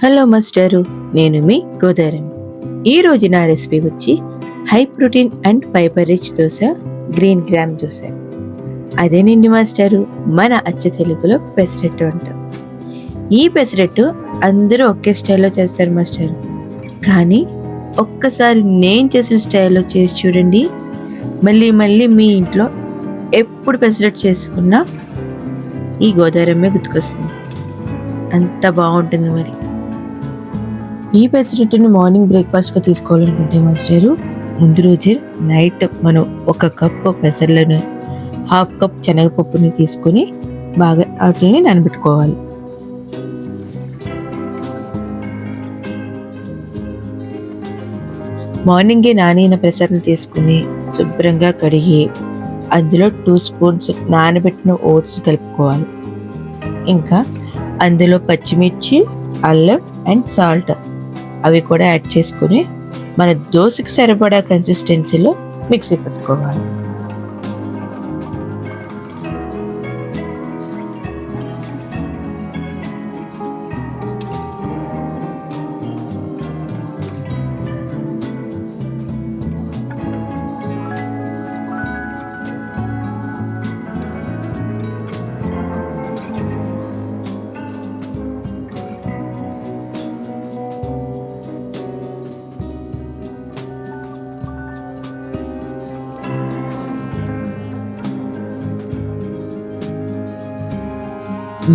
Hello master, నేను మీ గోదావరి. ఈరోజు నా రెసిపీ వచ్చి high protein and fibre rich dosa, green gram dosa. అదేనండి మాస్టరు, మన అచ్చ తెలుగులో పెసరట్టు అంటాం. ఈ పెసరట్టు అందరూ ఒకే స్టైల్లో చేస్తారు మాస్టర్, కానీ ఒక్కసారి నేను చేసిన స్టైల్లో చేసి చూడండి. మళ్ళీ మళ్ళీ మీ ఇంట్లో ఎప్పుడు పెసరట్టు చేసుకున్నా ఈ గోదావరమ్మే గుర్తుకొస్తుంది. అంత బాగుంటుంది. మరి ఈ పెసరట్టుని మార్నింగ్ బ్రేక్ఫాస్ట్గా తీసుకోవాలనుకుంటే మాస్టరు, ముందు రోజే నైట్ మనం 1 కప్పు పెసర్లను, 1/2 కప్ శనగపప్పుని తీసుకొని బాగా వాటిని నానబెట్టుకోవాలి. మార్నింగే నానిన పెసర్లు తీసుకుని శుభ్రంగా కడిగి అందులో 2 స్పూన్స్ నానబెట్టిన ఓట్స్ కలుపుకోవాలి. ఇంకా అందులో పచ్చిమిర్చి, అల్లం అండ్ సాల్ట్ అవి కూడా యాడ్ చేసుకుని మన దోశకి సరిపడా కన్సిస్టెన్సీలో మిక్సీ పెట్టుకోవాలి.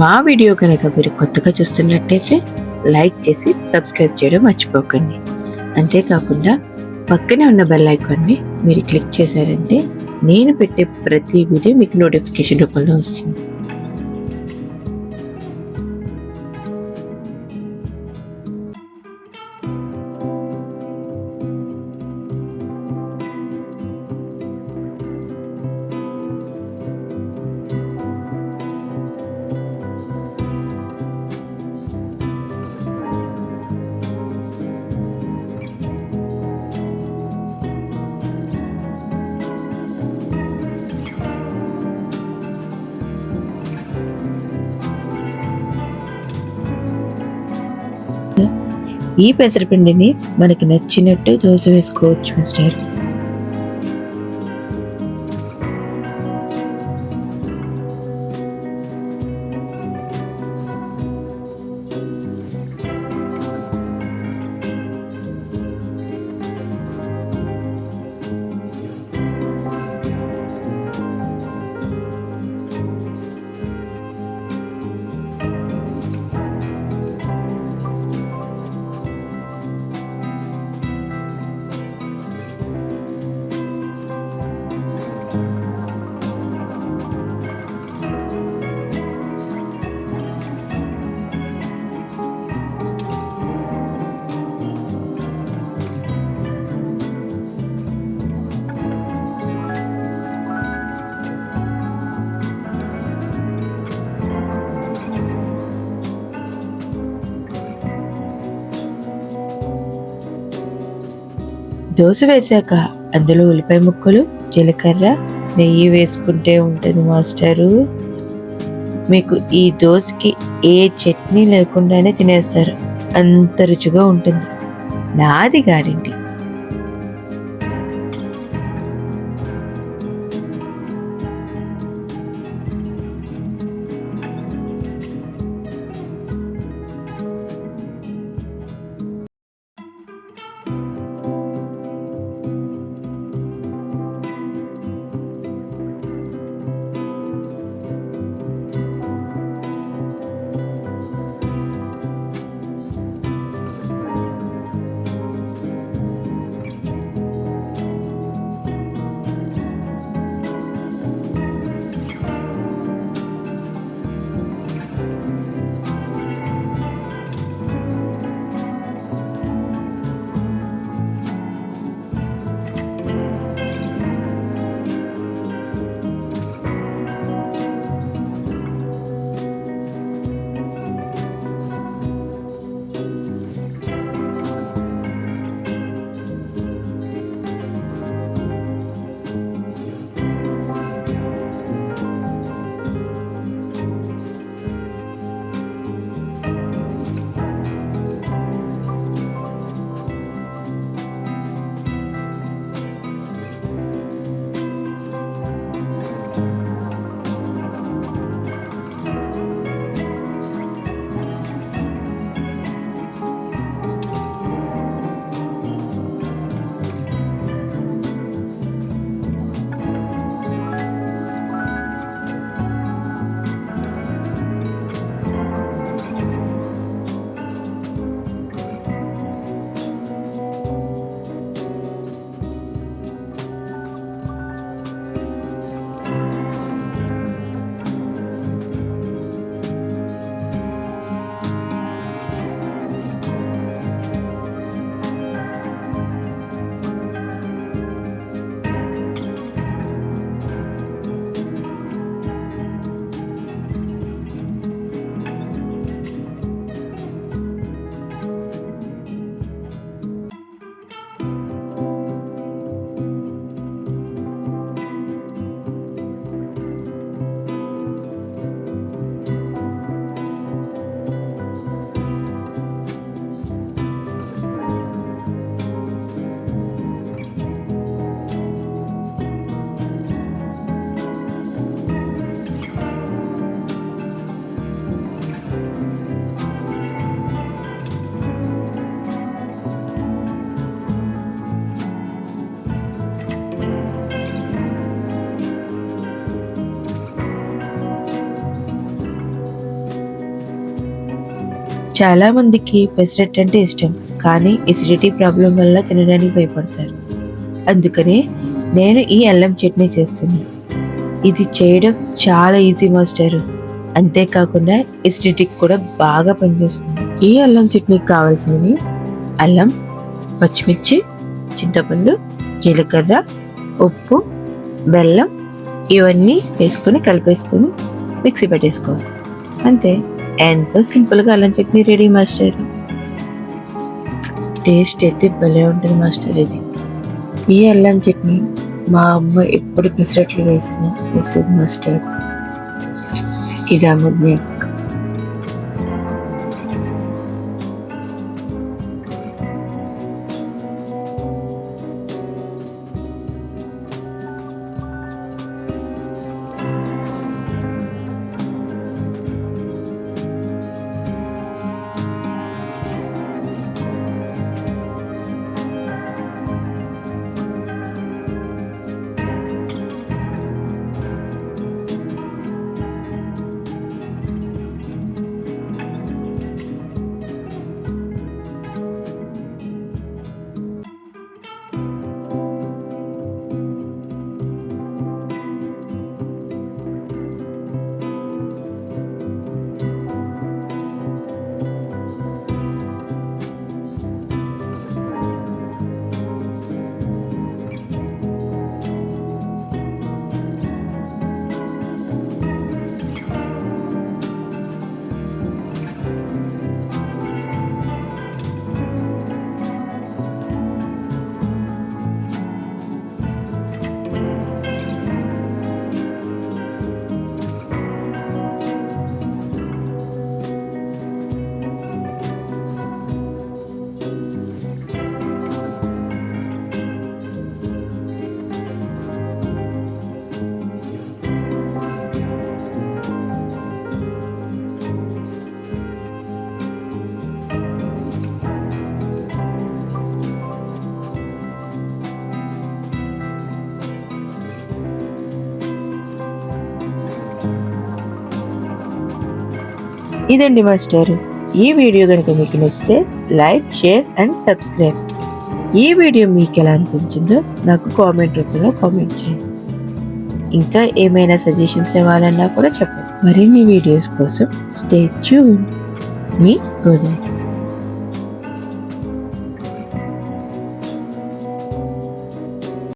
మా వీడియో కనుక మీరు కొత్తగా చూస్తున్నట్టయితే లైక్ చేసి సబ్స్క్రైబ్ చేయడం మర్చిపోకండి. అంతేకాకుండా పక్కనే ఉన్న బెల్ ఐకాన్ని మీరు క్లిక్ చేశారంటే నేను పెట్టే ప్రతి వీడియో మీకు నోటిఫికేషన్ రూపంలో వస్తుంది. ఈ పెసరపిండిని మనకి నచ్చినట్టు దోశ వేసుకోవచ్చు మిస్టర్. దోశ వేశాక అందులో ఉల్లిపాయ ముక్కలు, జీలకర్ర, నెయ్యి వేసుకుంటే ఉంటుంది మాస్టరు. మీకు ఈ దోశకి ఏ చట్నీ లేకుండానే తినేస్తారు, అంత రుచిగా ఉంటుంది. నాది గ్యారెంటీ. చాలా మందికి పెసరట్టు అంటే ఇష్టం, కానీ ఎసిడిటీ ప్రాబ్లం వల్ల తినడానికి భయపడతారు. అందుకనే నేను ఈ అల్లం చట్నీ చేస్తున్నాను. ఇది చేయడం చాలా ఈజీ మాస్టారు. అంతేకాకుండా ఎసిడిటీకి కూడా బాగా పనిచేస్తుంది. ఈ అల్లం చట్నీకి కావాల్సినవి అల్లం, పచ్చిమిర్చి, చింతపండు, జీలకర్ర, ఉప్పు, బెల్లం ఇవన్నీ వేసుకొని కలిపేసుకొని మిక్సీ పెట్టేసుకోవాలి. అంతే, ఎంతో సింపుల్గా అల్లం చట్నీ రెడీ మాస్టర్. టేస్ట్ అయితే భలే ఉంటుంది మాస్టర్. ఇది ఈ అల్లం చట్నీ మా అమ్మ ఎప్పుడు పెసరట్లు వేసేది మాస్టర్. ఇది అమ్మ. ఇదండి మాస్టర్. ఈ వీడియో కనుక మీకు నచ్చితే లైక్, షేర్ అండ్ సబ్స్క్రైబ్. ఈ వీడియో మీకు ఎలా అనిపించిందో నాకు కామెంట్ రూపంలో కామెంట్ చేయండి. ఇంకా ఏమైనా సజెషన్స్ ఇవ్వాలన్నా కూడా చెప్పండి. మరిన్ని వీడియోస్ కోసం స్టే ట్యూన్డ్. మీ గోదావరి.